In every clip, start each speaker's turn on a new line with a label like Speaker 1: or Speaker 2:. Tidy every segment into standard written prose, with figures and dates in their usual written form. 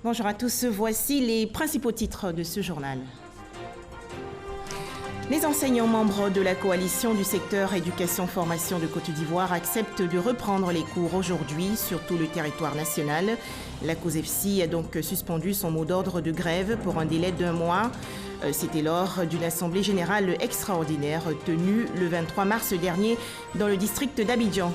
Speaker 1: Bonjour à tous, voici les principaux titres de ce journal. Les enseignants membres de la coalition du secteur éducation-formation de Côte d'Ivoire acceptent de reprendre les cours aujourd'hui sur tout le territoire national. La COSEFSI a donc suspendu son mot d'ordre de grève pour un délai d'1 mois. C'était lors d'une assemblée générale extraordinaire tenue le 23 mars dernier dans le district d'Abidjan.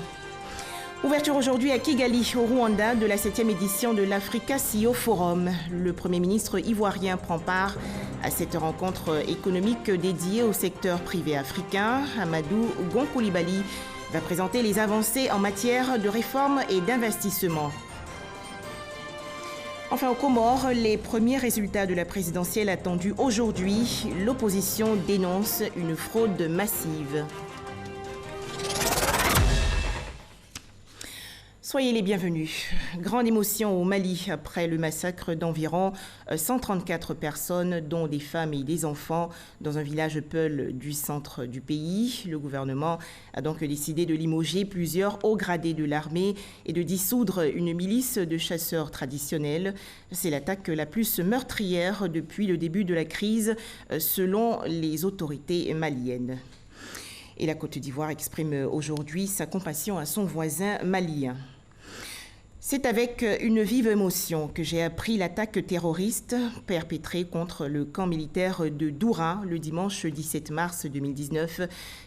Speaker 1: Ouverture aujourd'hui à Kigali, au Rwanda, de la 7e édition de l'Africa CEO Forum. Le Premier ministre ivoirien prend part à cette rencontre économique dédiée au secteur privé africain. Amadou Gon Coulibaly va présenter les avancées en matière de réforme et d'investissement. Enfin, aux Comores, les premiers résultats de la présidentielle attendus aujourd'hui. L'opposition dénonce une fraude massive. Soyez les bienvenus. Grande émotion au Mali après le massacre d'environ 134 personnes, dont des femmes et des enfants, dans un village Peul du centre du pays. Le gouvernement a donc décidé de limoger plusieurs hauts gradés de l'armée et de dissoudre une milice de chasseurs traditionnels. C'est l'attaque la plus meurtrière depuis le début de la crise, selon les autorités maliennes. Et la Côte d'Ivoire exprime aujourd'hui sa compassion à son voisin malien. C'est avec une vive émotion que j'ai appris l'attaque terroriste perpétrée contre le camp militaire de Doura le dimanche 17 mars 2019,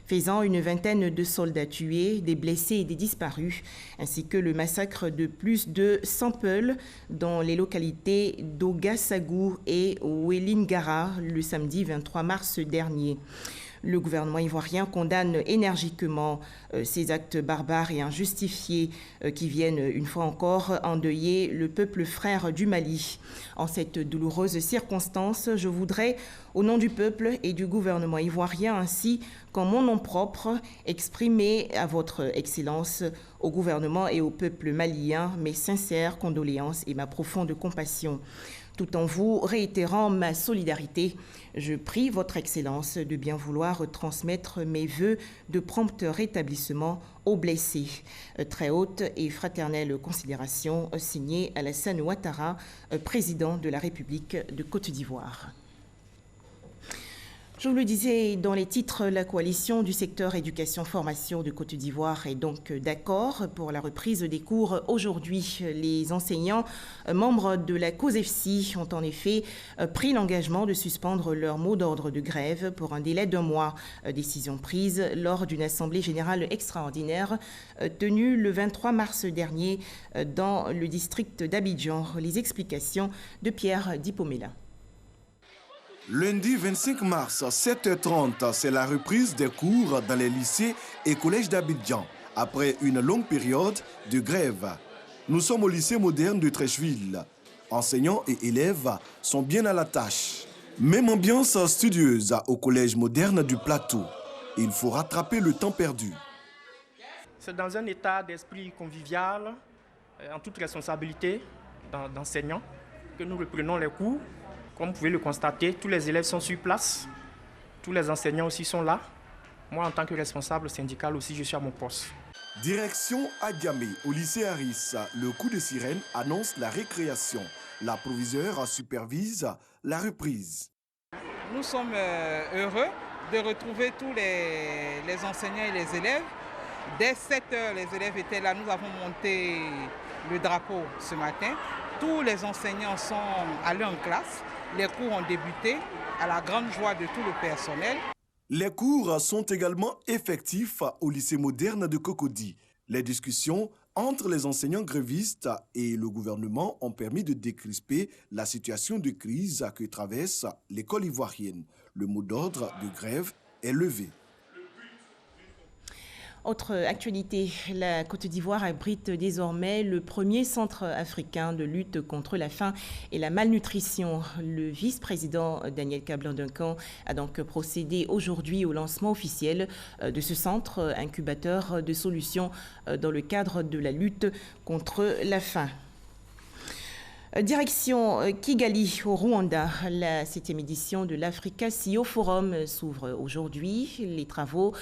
Speaker 1: faisant une vingtaine de soldats tués, des blessés et des disparus, ainsi que le massacre de plus de 100 Peuls dans les localités d'Ogassagou et Wélingara le samedi 23 mars dernier. Le gouvernement ivoirien condamne énergiquement ces actes barbares et injustifiés qui viennent une fois encore endeuiller le peuple frère du Mali. En cette douloureuse circonstance, je voudrais, au nom du peuple et du gouvernement ivoirien ainsi qu'en mon nom propre, exprimer à votre Excellence, au gouvernement et au peuple malien mes sincères condoléances et ma profonde compassion. Tout en vous réitérant ma solidarité, je prie votre Excellence de bien vouloir transmettre mes vœux de prompt rétablissement aux blessés. Très haute et fraternelle considération, signée Alassane Ouattara, président de la République de Côte d'Ivoire. Je vous le disais dans les titres, la coalition du secteur éducation-formation de Côte d'Ivoire est donc d'accord pour la reprise des cours aujourd'hui. Les enseignants membres de la COSEFSI ont en effet pris l'engagement de suspendre leur mot d'ordre de grève pour un délai d'1 mois. Décision prise lors d'une assemblée générale extraordinaire tenue le 23 mars dernier dans le district d'Abidjan. Les explications de Pierre Dipomela.
Speaker 2: Lundi 25 mars, 7h30, c'est la reprise des cours dans les lycées et collèges d'Abidjan, après une longue période de grève. Nous sommes au lycée moderne de Treichville. Enseignants et élèves sont bien à la tâche. Même ambiance studieuse au collège moderne du Plateau. Il faut rattraper le temps perdu.
Speaker 3: C'est dans un état d'esprit convivial, en toute responsabilité d'enseignants, que nous reprenons les cours. Comme vous pouvez le constater, tous les élèves sont sur place, tous les enseignants aussi sont là. Moi, en tant que responsable syndical aussi, je suis à mon poste.
Speaker 2: Direction Adjamé, au lycée Harris. Le coup de sirène annonce la récréation. La proviseure supervise la reprise.
Speaker 4: Nous sommes heureux de retrouver tous les enseignants et les élèves. Dès 7 heures, les élèves étaient là. Nous avons monté le drapeau ce matin. Tous les enseignants sont allés en classe. Les cours ont débuté à la grande joie de tout le personnel.
Speaker 2: Les cours sont également effectifs au lycée moderne de Cocody. Les discussions entre les enseignants grévistes et le gouvernement ont permis de décrisper la situation de crise que traverse l'école ivoirienne. Le mot d'ordre de grève est levé.
Speaker 1: Autre actualité, la Côte d'Ivoire abrite désormais le premier centre africain de lutte contre la faim et la malnutrition. Le vice-président Daniel Kablan-Duncan a donc procédé aujourd'hui au lancement officiel de ce centre incubateur de solutions dans le cadre de la lutte contre la faim. Direction Kigali au Rwanda. La 7e édition de l'Africa CEO Forum s'ouvre aujourd'hui. Les travaux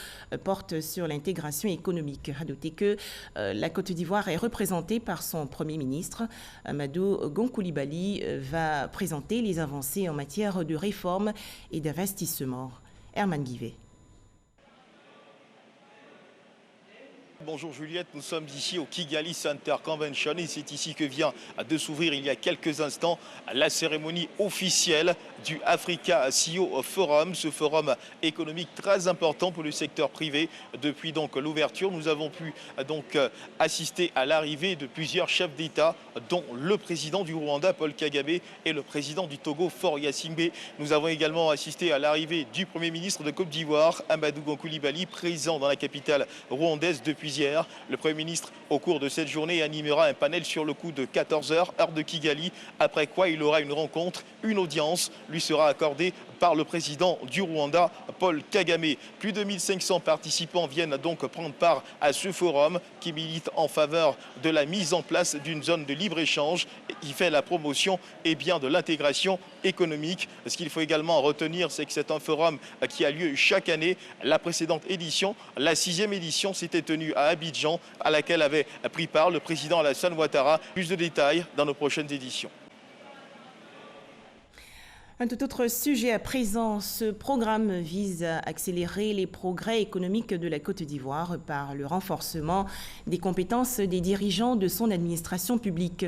Speaker 1: portent sur l'intégration économique. À noter que la Côte d'Ivoire est représentée par son Premier ministre. Amadou Gon Coulibaly va présenter les avancées en matière de réforme et d'investissement. Herman Guivet.
Speaker 5: Bonjour Juliette, nous sommes ici au Kigali Center Convention et c'est ici que vient de s'ouvrir il y a quelques instants la cérémonie officielle du Africa CEO Forum, ce forum économique très important pour le secteur privé. Depuis donc l'ouverture, nous avons pu donc assister à l'arrivée de plusieurs chefs d'État, dont le président du Rwanda, Paul Kagame, et le président du Togo, Faure Gnassingbé. Nous avons également assisté à l'arrivée du Premier ministre de Côte d'Ivoire, Amadou Gon Coulibaly, présent dans la capitale rwandaise depuis hier. Le Premier ministre, au cours de cette journée, animera un panel sur le coup de 14h, heure de Kigali, après quoi il aura une rencontre, une audience, lui sera accordée par le président du Rwanda, Paul Kagame. Plus de 1500 participants viennent donc prendre part à ce forum qui milite en faveur de la mise en place d'une zone de libre-échange qui fait la promotion de l'intégration économique. Ce qu'il faut également retenir, c'est que c'est un forum qui a lieu chaque année. La précédente édition, la 6e édition, s'était tenue à Abidjan, à laquelle avait pris part le président Alassane Ouattara. Plus de détails dans nos prochaines éditions.
Speaker 1: Un tout autre sujet à présent, ce programme vise à accélérer les progrès économiques de la Côte d'Ivoire par le renforcement des compétences des dirigeants de son administration publique.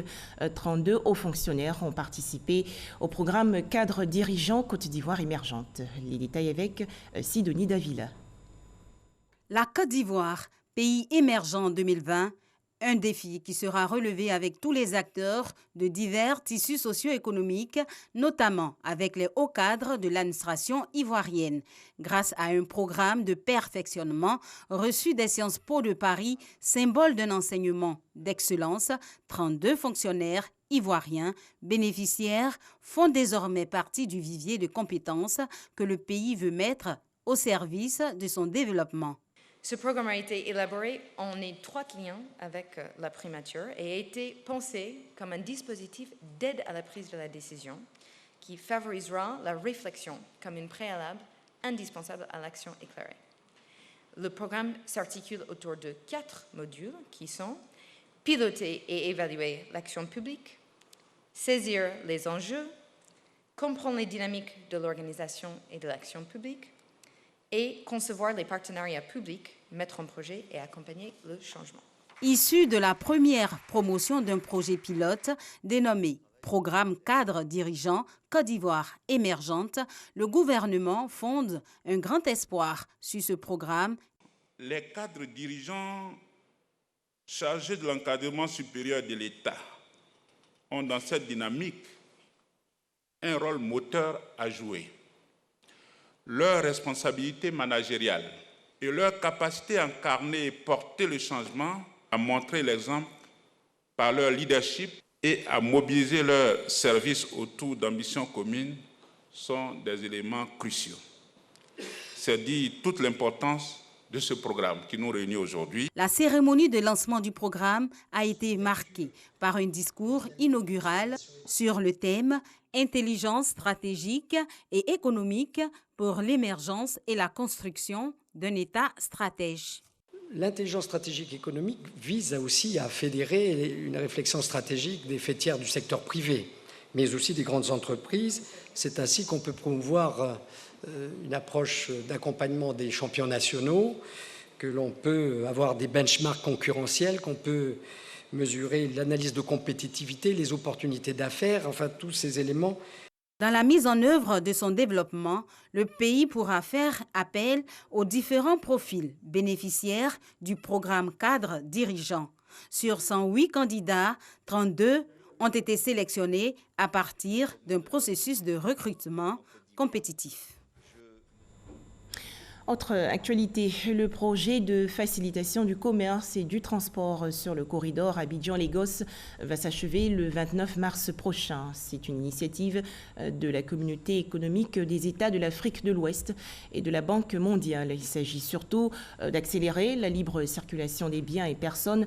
Speaker 1: 32 hauts fonctionnaires ont participé au programme Cadre Dirigeant Côte d'Ivoire émergente. Les détails avec Sidonie Davila.
Speaker 6: La Côte d'Ivoire, pays émergent en 2020, un défi qui sera relevé avec tous les acteurs de divers tissus socio-économiques, notamment avec les hauts cadres de l'administration ivoirienne, grâce à un programme de perfectionnement reçu des Sciences Po de Paris, symbole d'un enseignement d'excellence. 32 fonctionnaires ivoiriens bénéficiaires font désormais partie du vivier de compétences que le pays veut mettre au service de son développement.
Speaker 7: Ce programme a été élaboré en étroit lien avec la primature et a été pensé comme un dispositif d'aide à la prise de la décision qui favorisera la réflexion comme une préalable indispensable à l'action éclairée. Le programme s'articule autour de 4 modules qui sont piloter et évaluer l'action publique, saisir les enjeux, comprendre les dynamiques de l'organisation et de l'action publique, et concevoir les partenariats publics, mettre en projet et accompagner le changement.
Speaker 6: Issu de la première promotion d'un projet pilote dénommé Programme Cadre Dirigeant Côte d'Ivoire émergente, le gouvernement fonde un grand espoir sur ce programme.
Speaker 8: Les cadres dirigeants chargés de l'encadrement supérieur de l'État ont dans cette dynamique un rôle moteur à jouer. Leur responsabilité managériale et leur capacité à incarner et porter le changement, à montrer l'exemple par leur leadership et à mobiliser leurs services autour d'ambitions communes sont des éléments cruciaux. C'est dire toute l'importance de ce programme qui nous réunit aujourd'hui.
Speaker 6: La cérémonie de lancement du programme a été marquée par un discours inaugural sur le thème « Intelligence stratégique et économique pour l'émergence et la construction d'un État stratège ».
Speaker 9: L'intelligence stratégique économique vise aussi à fédérer une réflexion stratégique des faits tiers du secteur privé, mais aussi des grandes entreprises. C'est ainsi qu'on peut promouvoir une approche d'accompagnement des champions nationaux, que l'on peut avoir des benchmarks concurrentiels, qu'on peut mesurer l'analyse de compétitivité, les opportunités d'affaires, enfin tous ces éléments.
Speaker 6: Dans la mise en œuvre de son développement, le pays pourra faire appel aux différents profils bénéficiaires du programme Cadre Dirigeant. Sur 108 candidats, 32 ont été sélectionnés à partir d'un processus de recrutement compétitif.
Speaker 1: Autre actualité, le projet de facilitation du commerce et du transport sur le corridor Abidjan-Lagos va s'achever le 29 mars prochain. C'est une initiative de la Communauté économique des États de l'Afrique de l'Ouest et de la Banque mondiale. Il s'agit surtout d'accélérer la libre circulation des biens et personnes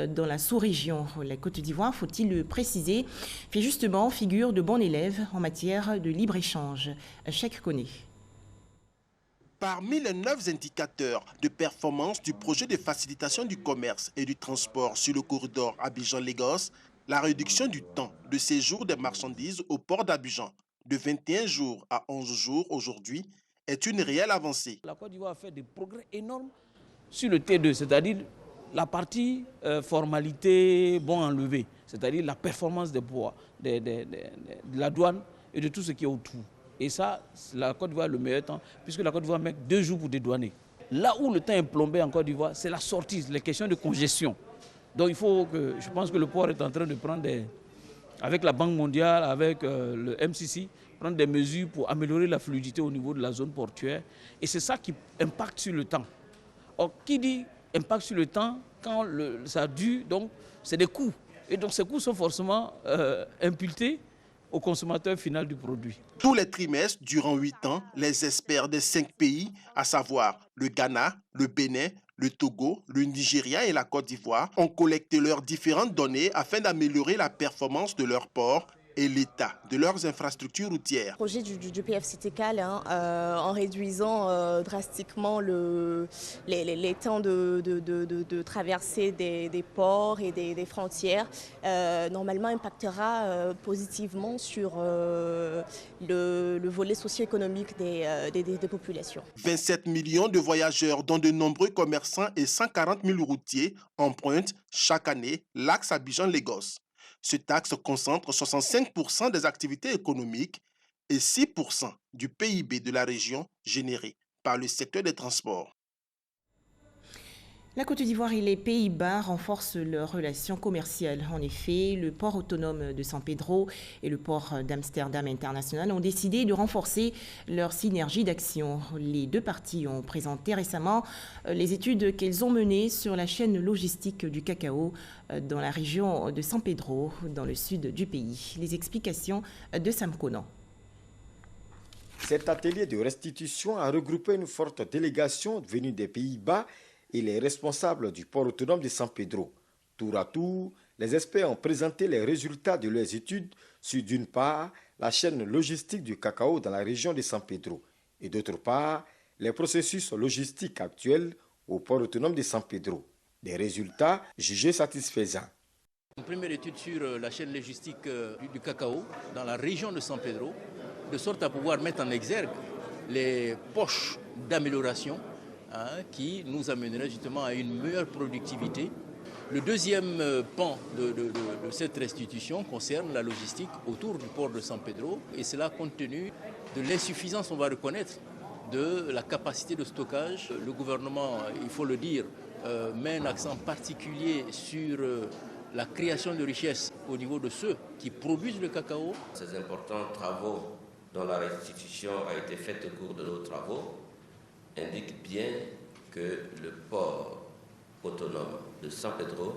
Speaker 1: dans la sous-région. La Côte d'Ivoire, faut-il le préciser, fait justement figure de bon élève en matière de libre-échange. Cheikh Koné.
Speaker 10: Parmi les 9 indicateurs de performance du projet de facilitation du commerce et du transport sur le corridor Abidjan-Lagos, la réduction du temps de séjour des marchandises au port d'Abidjan de 21 jours à 11 jours aujourd'hui est une réelle avancée.
Speaker 11: La Côte d'Ivoire a fait des progrès énormes sur le T2, c'est-à-dire la partie formalité bon enlevé, c'est-à-dire la performance des poids, de la douane et de tout ce qui est autour. Et ça, la Côte d'Ivoire a le meilleur temps, puisque la Côte d'Ivoire met 2 jours pour dédouaner. Là où le temps est plombé en Côte d'Ivoire, c'est la sortie, les questions de congestion. Donc il faut que, je pense que le port est en train de prendre avec la Banque mondiale, avec le MCC, prendre des mesures pour améliorer la fluidité au niveau de la zone portuaire. Et c'est ça qui impacte sur le temps. Or, qui dit impact sur le temps, quand ça dure, donc c'est des coûts. Et donc ces coûts sont forcément imputés au consommateur final du produit.
Speaker 10: Tous les trimestres, durant 8 ans, les experts des 5 pays, à savoir le Ghana, le Bénin, le Togo, le Nigeria et la Côte d'Ivoire, ont collecté leurs différentes données afin d'améliorer la performance de leurs ports et l'état de leurs infrastructures routières.
Speaker 12: Le projet du PFCTCAL, en réduisant drastiquement les temps de traversée des ports et des frontières, normalement impactera positivement sur le volet socio-économique des populations.
Speaker 10: 27 millions de voyageurs, dont de nombreux commerçants et 140 000 routiers, empruntent chaque année l'axe Abidjan-Lagos. Ce axe concentre 65% des activités économiques et 6% du PIB de la région généré par le secteur des transports.
Speaker 1: La Côte d'Ivoire et les Pays-Bas renforcent leurs relations commerciales. En effet, le port autonome de San Pedro et le port d'Amsterdam International ont décidé de renforcer leur synergie d'action. Les deux parties ont présenté récemment les études qu'elles ont menées sur la chaîne logistique du cacao dans la région de San Pedro, dans le sud du pays. Les explications de Sam Conan.
Speaker 13: Cet atelier de restitution a regroupé une forte délégation venue des Pays-Bas et les responsables du port autonome de San Pedro. Tour à tour, les experts ont présenté les résultats de leurs études sur, d'une part, la chaîne logistique du cacao dans la région de San Pedro et d'autre part, les processus logistiques actuels au port autonome de San Pedro. Des résultats jugés satisfaisants.
Speaker 11: Une première étude sur la chaîne logistique du cacao dans la région de San Pedro, de sorte à pouvoir mettre en exergue les poches d'amélioration qui nous amènerait justement à une meilleure productivité. Le deuxième pan de cette restitution concerne la logistique autour du port de San Pedro, et cela compte tenu de l'insuffisance, on va reconnaître, de la capacité de stockage. Le gouvernement, il faut le dire, met un accent particulier sur la création de richesses au niveau de ceux qui produisent le cacao.
Speaker 14: Ces importants travaux dont la restitution a été faite au cours de nos travaux indique bien que le port autonome de San Pedro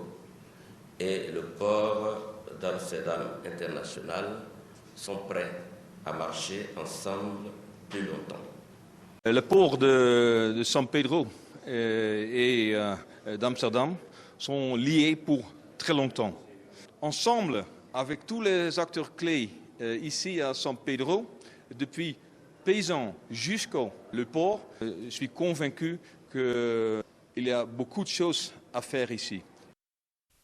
Speaker 14: et le port d'Amsterdam International sont prêts à marcher ensemble plus longtemps.
Speaker 15: Le port de San Pedro et d'Amsterdam sont liés pour très longtemps. Ensemble, avec tous les acteurs clés ici à San Pedro, depuis paysans jusqu'au port, je suis convaincu qu'il y a beaucoup de choses à faire ici.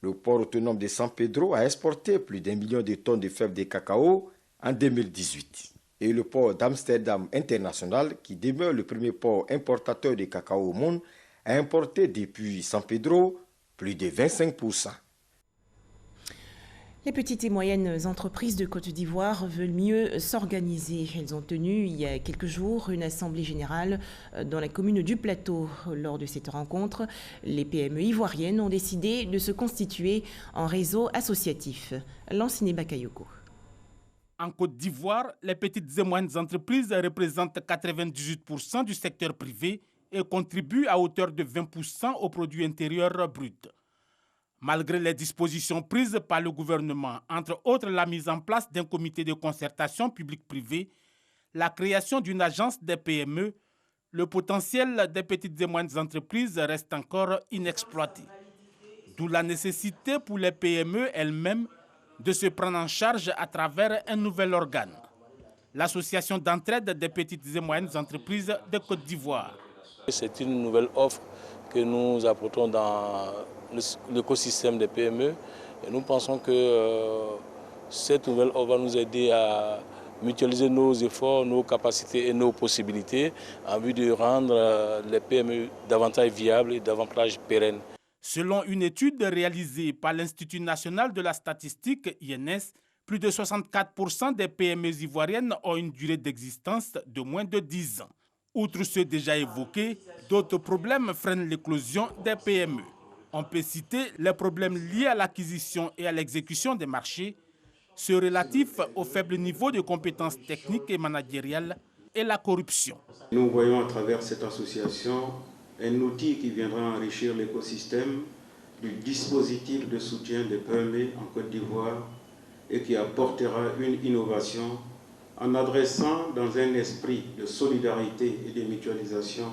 Speaker 13: Le port autonome de San Pedro a exporté plus d'1 million de tonnes de fèves de cacao en 2018. Et le port d'Amsterdam International, qui demeure le premier port importateur de cacao au monde, a importé depuis San Pedro plus de 25%.
Speaker 1: Les petites et moyennes entreprises de Côte d'Ivoire veulent mieux s'organiser. Elles ont tenu il y a quelques jours une assemblée générale dans la commune du Plateau. Lors de cette rencontre, les PME ivoiriennes ont décidé de se constituer en réseau associatif. Lanciné Bakayoko.
Speaker 16: En Côte d'Ivoire, les petites et moyennes entreprises représentent 98% du secteur privé et contribuent à hauteur de 20% au produit intérieur brut. Malgré les dispositions prises par le gouvernement, entre autres la mise en place d'un comité de concertation public-privé, la création d'une agence des PME, le potentiel des petites et moyennes entreprises reste encore inexploité. D'où la nécessité pour les PME elles-mêmes de se prendre en charge à travers un nouvel organe, l'Association d'entraide des petites et moyennes entreprises de Côte d'Ivoire.
Speaker 17: C'est une nouvelle offre que nous apportons dans l'écosystème des PME et nous pensons que cette nouvelle offre va nous aider à mutualiser nos efforts, nos capacités et nos possibilités en vue de rendre les PME davantage viables et davantage pérennes.
Speaker 16: Selon une étude réalisée par l'Institut national de la statistique, INS, plus de 64% des PME ivoiriennes ont une durée d'existence de moins de 10 ans. Outre ceux déjà évoqués, d'autres problèmes freinent l'éclosion des PME. On peut citer les problèmes liés à l'acquisition et à l'exécution des marchés, ceux relatifs au faible niveau de compétences techniques et managériales et la corruption.
Speaker 18: Nous voyons à travers cette association un outil qui viendra enrichir l'écosystème du dispositif de soutien des PME en Côte d'Ivoire et qui apportera une innovation en adressant dans un esprit de solidarité et de mutualisation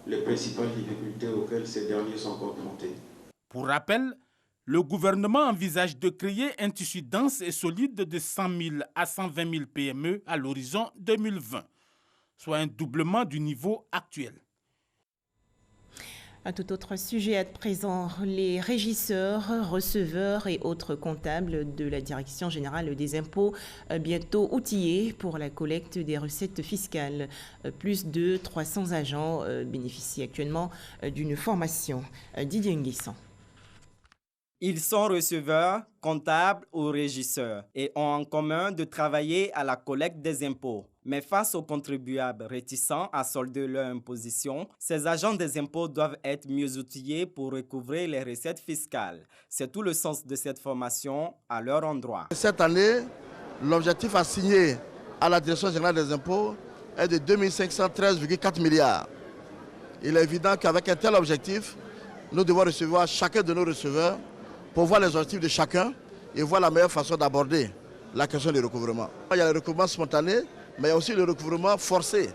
Speaker 18: les principales difficultés auxquelles ces derniers sont confrontés.
Speaker 16: Pour rappel, le gouvernement envisage de créer un tissu dense et solide de 100 000 à 120 000 PME à l'horizon 2020, soit un doublement du niveau actuel.
Speaker 1: Un tout autre sujet à présent, les régisseurs, receveurs et autres comptables de la Direction générale des impôts bientôt outillés pour la collecte des recettes fiscales. Plus de 300 agents bénéficient actuellement d'une formation. Didier Nguisson.
Speaker 19: Ils sont receveurs, comptables ou régisseurs et ont en commun de travailler à la collecte des impôts. Mais face aux contribuables réticents à solder leur imposition, ces agents des impôts doivent être mieux outillés pour recouvrer les recettes fiscales. C'est tout le sens de cette formation à leur endroit.
Speaker 20: Cette année, l'objectif assigné à la Direction générale des impôts est de 2513,4 milliards. Il est évident qu'avec un tel objectif, nous devons recevoir chacun de nos receveurs pour voir les objectifs de chacun et voir la meilleure façon d'aborder la question du recouvrement. Il y a le recouvrement spontané, mais il y a aussi le recouvrement forcé.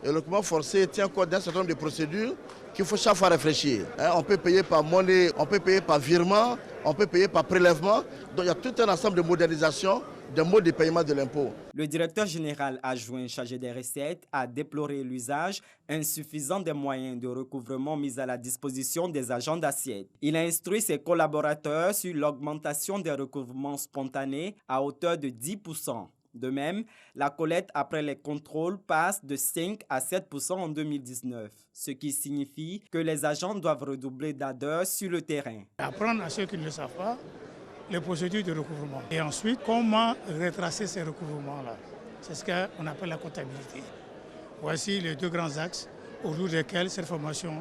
Speaker 20: Et le recouvrement forcé tient compte d'un certain nombre de procédures qu'il faut chaque fois réfléchir. On peut payer par monnaie, on peut payer par virement, on peut payer par prélèvement. Donc il y a tout un ensemble de modernisation des modes de paiement de l'impôt.
Speaker 19: Le directeur général adjoint chargé des recettes a déploré l'usage insuffisant des moyens de recouvrement mis à la disposition des agents d'assiette. Il a instruit ses collaborateurs sur l'augmentation des recouvrements spontanés à hauteur de 10%. De même, la collecte après les contrôles passe de 5 à 7% en 2019, ce qui signifie que les agents doivent redoubler d'ardeur sur le terrain.
Speaker 21: Apprendre à ceux qui ne le savent pas les procédures de recouvrement. Et ensuite, comment retracer ces recouvrements-là. C'est ce qu'on appelle la comptabilité. Voici les deux grands axes autour desquels cette formation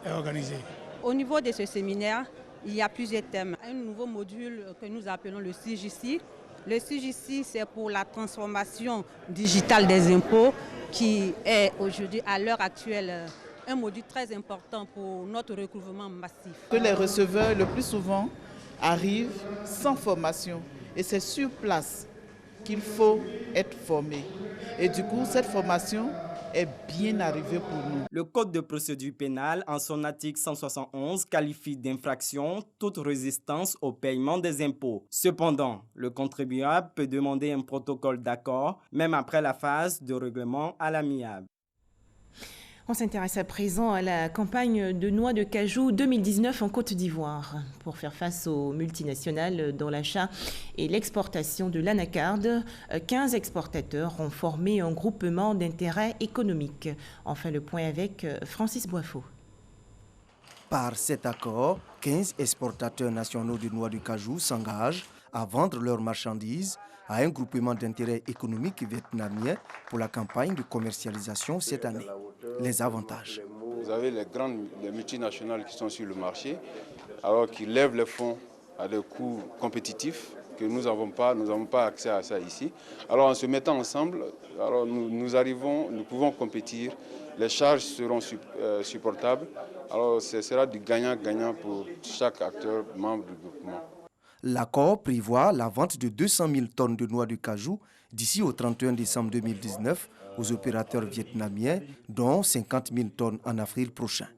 Speaker 21: est organisée.
Speaker 22: Au niveau de ce séminaire, il y a plusieurs thèmes. Un nouveau module que nous appelons le CJC. Le CJC, c'est pour la transformation digitale des impôts qui est aujourd'hui, à l'heure actuelle, un module très important pour notre recouvrement massif.
Speaker 23: Que les receveurs, le plus souvent, arrivent sans formation et c'est sur place qu'il faut être formé. Et du coup, cette formation est bien arrivée pour nous.
Speaker 19: Le Code de procédure pénale, en son article 171, qualifie d'infraction toute résistance au paiement des impôts. Cependant, le contribuable peut demander un protocole d'accord, même après la phase de règlement à l'amiable.
Speaker 1: On s'intéresse à présent à la campagne de noix de cajou 2019 en Côte d'Ivoire. Pour faire face aux multinationales dans l'achat et l'exportation de l'anacarde, 15 exportateurs ont formé un groupement d'intérêt économique. Enfin, le point avec Francis Boifo.
Speaker 24: Par cet accord, 15 exportateurs nationaux de noix de cajou s'engagent à vendre leurs marchandises à un groupement d'intérêt économique vietnamien pour la campagne de commercialisation cette année. Les avantages.
Speaker 25: Vous avez les multinationales qui sont sur le marché, alors qui lèvent les fonds à des coûts compétitifs que nous n'avons pas accès à ça ici. Alors en se mettant ensemble, alors nous pouvons compétir les charges seront supportables. Alors ce sera du gagnant-gagnant pour chaque acteur membre du groupement.
Speaker 24: L'accord prévoit la vente de 200 000 tonnes de noix de cajou d'ici au 31 décembre 2019 aux opérateurs vietnamiens, dont 50 000 tonnes en avril prochain.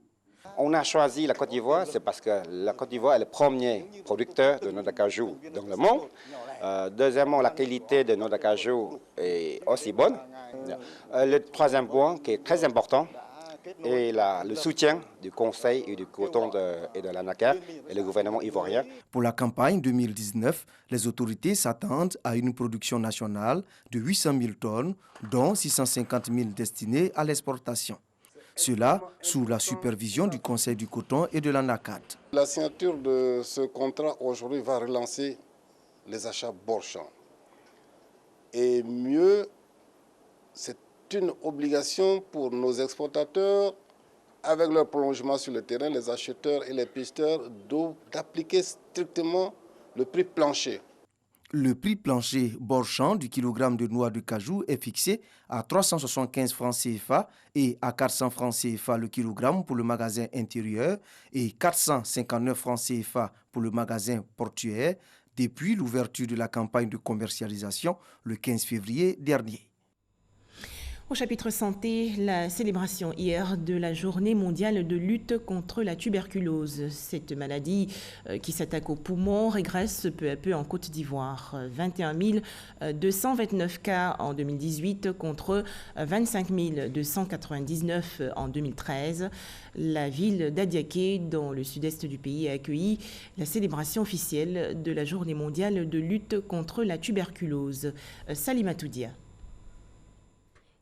Speaker 2: On a choisi la Côte d'Ivoire, c'est parce que la Côte d'Ivoire est le premier producteur de noix de cajou dans le monde. Deuxièmement, la qualité de noix de cajou est aussi bonne. Le troisième point qui est très important est le soutien du Conseil et du coton et de l'ANACAR et le gouvernement ivoirien.
Speaker 24: Pour la campagne 2019, les autorités s'attendent à une production nationale de 800 000 tonnes, dont 650 000 destinées à l'exportation. Cela sous la supervision du Conseil du coton et de l'ANACAT.
Speaker 3: La signature de ce contrat aujourd'hui va relancer les achats Borchamp. Et mieux, c'est une obligation pour nos exportateurs, avec leur prolongement sur le terrain, les acheteurs et les pêcheurs, d'appliquer strictement le prix plancher.
Speaker 24: Le prix plancher Borchamp du kilogramme de noix de cajou est fixé à 375 francs CFA et à 400 francs CFA le kilogramme pour le magasin intérieur et 459 francs CFA pour le magasin portuaire depuis l'ouverture de la campagne de commercialisation le 15 février dernier.
Speaker 1: Au chapitre santé, la célébration hier de la journée mondiale de lutte contre la tuberculose. Cette maladie qui s'attaque aux poumons régresse peu à peu en Côte d'Ivoire. 21 229 cas en 2018 contre 25 299 en 2013. La ville d'Adiaké, dans le sud-est du pays, a accueilli la célébration officielle de la journée mondiale de lutte contre la tuberculose. Salimatou Dia.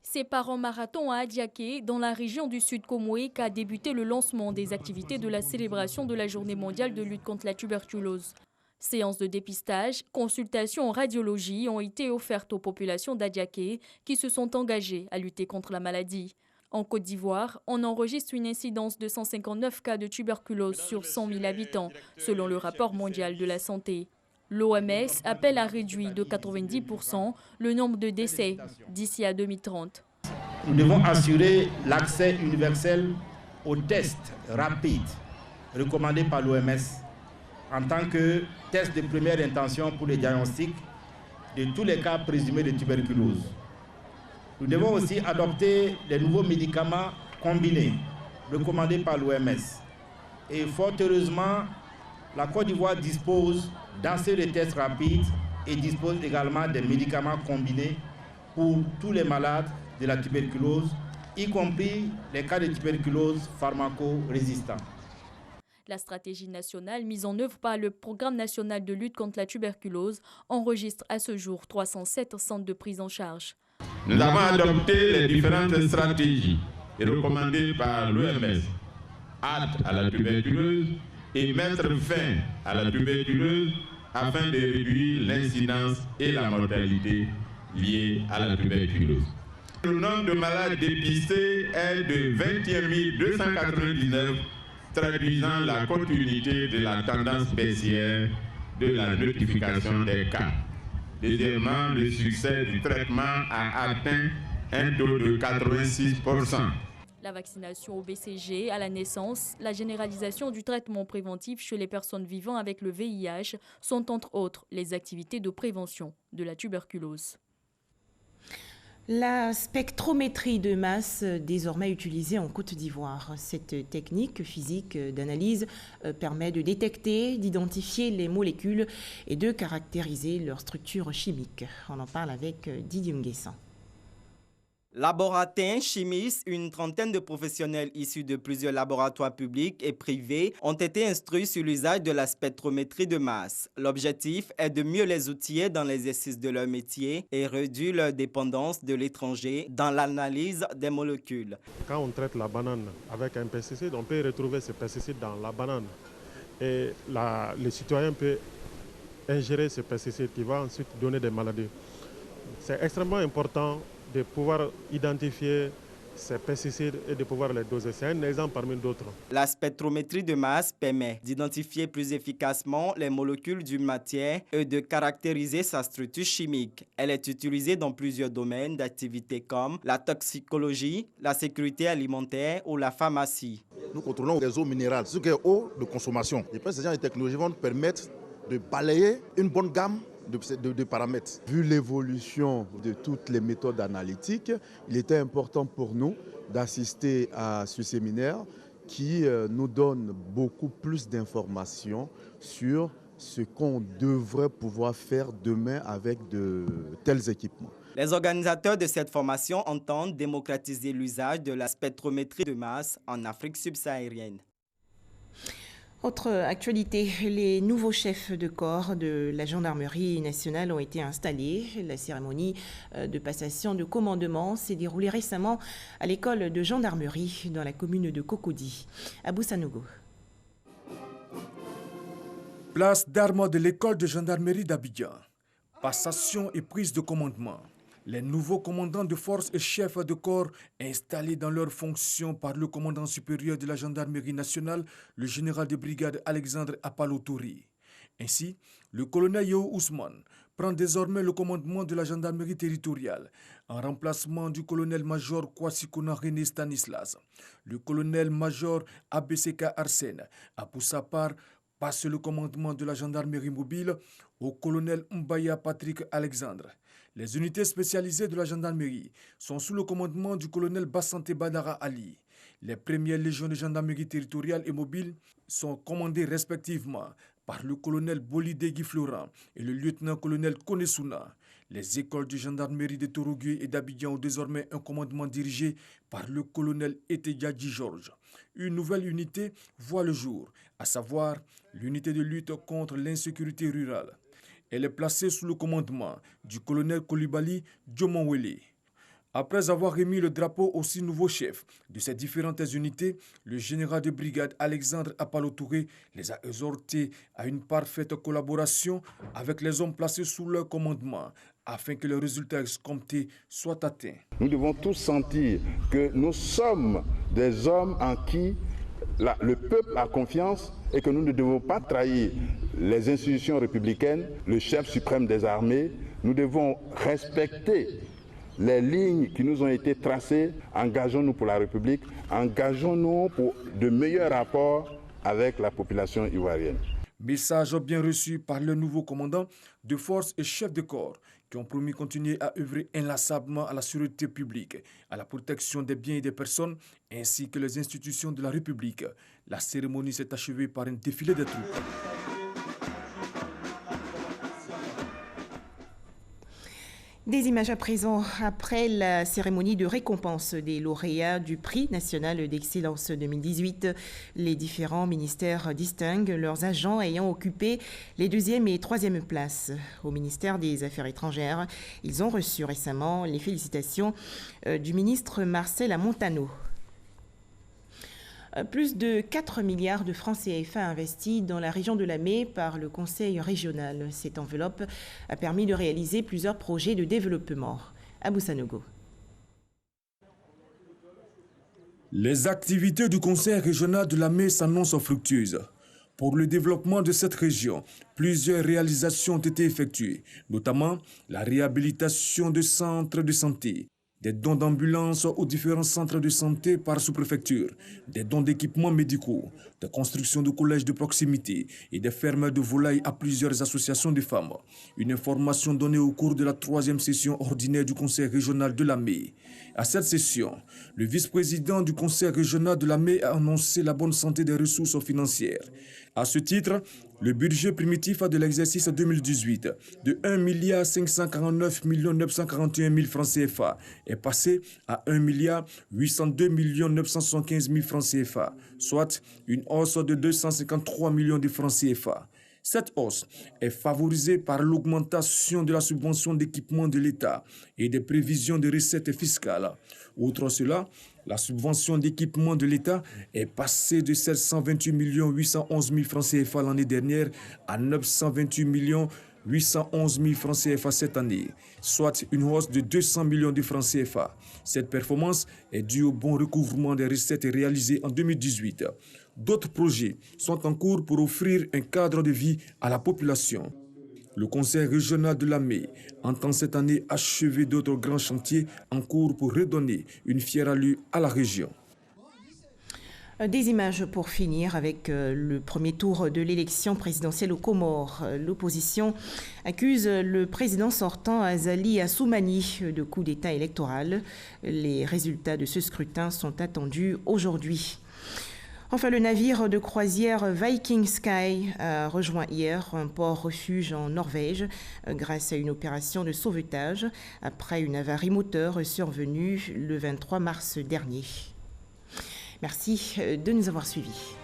Speaker 4: C'est par un marathon à Adiaké, dans la région du Sud Comoé, qu'a débuté le lancement des activités de la célébration de la Journée mondiale de lutte contre la tuberculose. Séances de dépistage, consultations en radiologie ont été offertes aux populations d'Adiaké qui se sont engagées à lutter contre la maladie. En Côte d'Ivoire, on enregistre une incidence de 159 cas de tuberculose sur 100 000 habitants, selon le rapport mondial de la santé. L'OMS appelle à réduire de 90% le nombre de décès d'ici à 2030.
Speaker 5: Nous devons assurer l'accès universel aux tests rapides recommandés par l'OMS en tant que test de première intention pour le diagnostic de tous les cas présumés de tuberculose. Nous devons aussi adopter les nouveaux médicaments combinés recommandés par l'OMS. Et fort heureusement, la Côte d'Ivoire dispose d'assez de tests rapides et dispose également des médicaments combinés pour tous les malades de la tuberculose, y compris les cas de tuberculose pharmaco-résistants.
Speaker 4: La stratégie nationale mise en œuvre par le Programme national de lutte contre la tuberculose enregistre à ce jour 307 centres de prise en charge.
Speaker 8: Nous avons adopté les différentes stratégies recommandées par l'OMS, hâte à la tuberculose et mettre fin à la tuberculose afin de réduire l'incidence et la mortalité liées à la tuberculose. Le nombre de malades dépistés est de 21 299, traduisant la continuité de la tendance baissière de la notification des cas. Deuxièmement, le succès du traitement a atteint un taux de 86%.
Speaker 4: La vaccination au BCG à la naissance, la généralisation du traitement préventif chez les personnes vivant avec le VIH sont entre autres les activités de prévention de la tuberculose.
Speaker 1: La spectrométrie de masse, désormais utilisée en Côte d'Ivoire. Cette technique physique d'analyse permet de détecter, d'identifier les molécules et de caractériser leur structure chimique. On en parle avec Didier Nguessan.
Speaker 19: Laborantins, chimistes, une trentaine de professionnels issus de plusieurs laboratoires publics et privés ont été instruits sur l'usage de la spectrométrie de masse. L'objectif est de mieux les outiller dans l'exercice de leur métier et réduire leur dépendance de l'étranger dans l'analyse des molécules.
Speaker 7: Quand on traite la banane avec un pesticide, on peut retrouver ce pesticide dans la banane. Et le citoyen peut ingérer ce pesticide qui va ensuite donner des maladies. C'est extrêmement important de pouvoir identifier ces pesticides et de pouvoir les doser. C'est un exemple parmi d'autres.
Speaker 19: La spectrométrie de masse permet d'identifier plus efficacement les molécules d'une matière et de caractériser sa structure chimique. Elle est utilisée dans plusieurs domaines d'activité comme la toxicologie, la sécurité alimentaire ou la pharmacie.
Speaker 6: Nous contrôlons les eaux minérales, ce qui est eau de consommation. Je pense que ces genres de technologies vont nous permettre de balayer une bonne gamme de paramètres.
Speaker 9: Vu l'évolution de toutes les méthodes analytiques, il était important pour nous d'assister à ce séminaire qui nous donne beaucoup plus d'informations sur ce qu'on devrait pouvoir faire demain avec de tels équipements.
Speaker 19: Les organisateurs de cette formation entendent démocratiser l'usage de la spectrométrie de masse en Afrique subsaharienne.
Speaker 1: Autre actualité, les nouveaux chefs de corps de la gendarmerie nationale ont été installés. La cérémonie de passation de commandement s'est déroulée récemment à l'école de gendarmerie dans la commune de Cocody. Abou Sanogo.
Speaker 10: Place d'armes de l'école de gendarmerie d'Abidjan. Passation et prise de commandement. Les nouveaux commandants de force et chefs de corps installés dans leurs fonctions par le commandant supérieur de la gendarmerie nationale, le général de brigade Alexandre Apalotouri. Ainsi, le colonel Yeo Ousmane prend désormais le commandement de la gendarmerie territoriale en remplacement du colonel-major Kwasikona René Stanislas. Le colonel-major Abeseka Arsène a pour sa part passé le commandement de la gendarmerie mobile au colonel Mbaya Patrick Alexandre. Les unités spécialisées de la gendarmerie sont sous le commandement du colonel Bassante Badara Ali. Les premières légions de gendarmerie territoriale et mobile sont commandées respectivement par le colonel Bolide Guy Florent et le lieutenant-colonel Konesuna. Les écoles de gendarmerie de Torogui et d'Abidjan ont désormais un commandement dirigé par le colonel Eteyadji Georges. Une nouvelle unité voit le jour, à savoir l'unité de lutte contre l'insécurité rurale. Elle est placée sous le commandement du colonel Kolibali Djomonwele. Après avoir remis le drapeau aux 6 nouveaux chefs de ces différentes unités, le général de brigade Alexandre Apalotouré les a exhortés à une parfaite collaboration avec les hommes placés sous leur commandement afin que le résultat escompté soit atteint.
Speaker 11: Nous devons tous sentir que nous sommes des hommes en qui le peuple a confiance et que nous ne devons pas trahir les institutions républicaines, le chef suprême des armées. Nous devons respecter les lignes qui nous ont été tracées. Engageons-nous pour la République, engageons-nous pour de meilleurs rapports avec la population ivoirienne.
Speaker 10: Message bien reçu par le nouveau commandant de force et chef de corps qui ont promis continuer à œuvrer inlassablement à la sûreté publique, à la protection des biens et des personnes, ainsi que les institutions de la République. La cérémonie s'est achevée par un défilé de troupes.
Speaker 1: Des images à présent après la cérémonie de récompense des lauréats du prix national d'excellence 2018. Les différents ministères distinguent leurs agents ayant occupé les 2e et 3e places. Au ministère des Affaires étrangères, ils ont reçu récemment les félicitations du ministre Marcel Amontano. Plus de 4 milliards de francs CFA investis dans la région de Lamé par le Conseil régional. Cette enveloppe a permis de réaliser plusieurs projets de développement. Abou Sanogo.
Speaker 10: Les activités du Conseil régional de Lamé s'annoncent fructueuses. Pour le développement de cette région, plusieurs réalisations ont été effectuées, notamment la réhabilitation de centres de santé, des dons d'ambulances aux différents centres de santé par sous-préfecture, des dons d'équipements médicaux, de construction de collèges de proximité et des fermes de volailles à plusieurs associations de femmes. Une information donnée au cours de la 3e session ordinaire du Conseil régional de Lamé. À cette session, le vice-président du Conseil régional de Lamé a annoncé la bonne santé des ressources financières. À ce titre, le budget primitif de l'exercice 2018 de 1 549 941 000 francs CFA est passé à 1 802 975 000 francs CFA, soit une hausse de 253 millions de francs CFA. Cette hausse est favorisée par l'augmentation de la subvention d'équipement de l'État et des prévisions de recettes fiscales. Outre cela, la subvention d'équipement de l'État est passée de 728 811 000 francs CFA l'année dernière à 928 811 000 francs CFA cette année, soit une hausse de 200 millions de francs CFA. Cette performance est due au bon recouvrement des recettes réalisées en 2018. D'autres projets sont en cours pour offrir un cadre de vie à la population. Le Conseil régional de Lamé entend cette année achever d'autres grands chantiers en cours pour redonner une fière allure à la région.
Speaker 1: Des images pour finir avec le premier tour de l'élection présidentielle aux Comores. L'opposition accuse le président sortant Azali Assoumani de coup d'État électoral. Les résultats de ce scrutin sont attendus aujourd'hui. Enfin, le navire de croisière Viking Sky a rejoint hier un port refuge en Norvège grâce à une opération de sauvetage après une avarie moteur survenue le 23 mars dernier. Merci de nous avoir suivis.